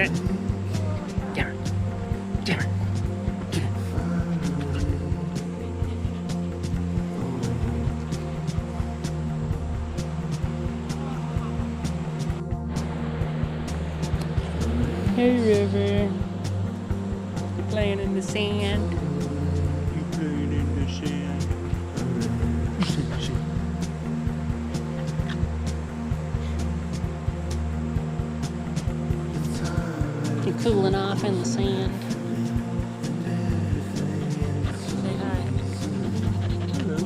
Sit. Down. Down. Get it. Hey, River. You playing in the sand? You playing in the sand? You cooling off in the sand? Say hi. Hello.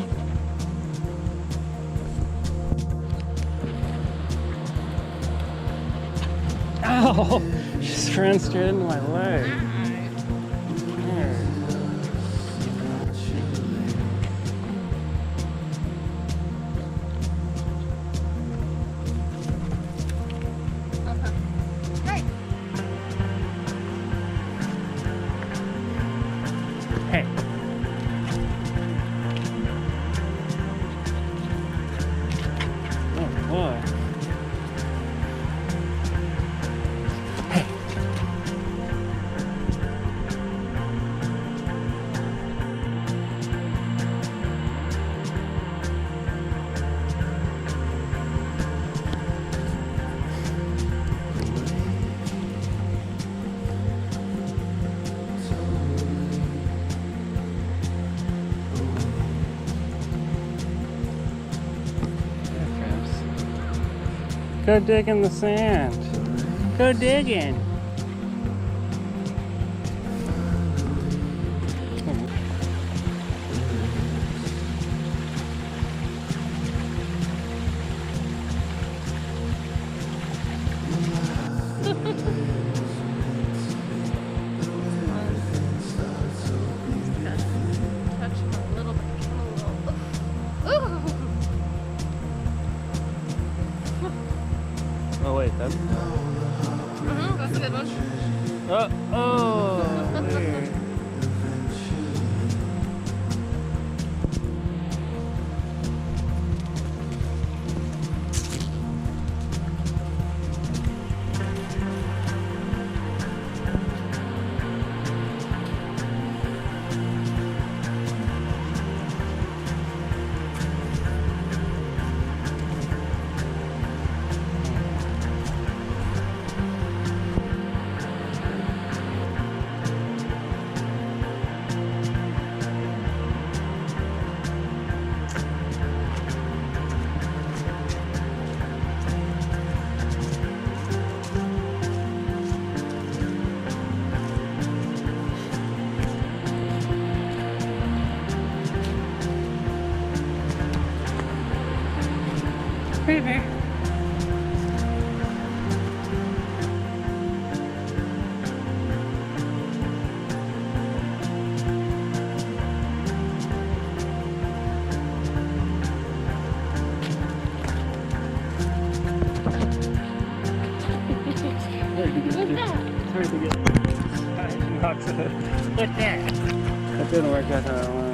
Ow! Just ran straight into my leg. There. Hey. Oh boy. Hey. Go dig in the sand. Go digging. Touch him a little bit. Ooh. Oh wait, that's That's a good one. oh weird. River. It's hard to get. What's that? That didn't work out how I wanted.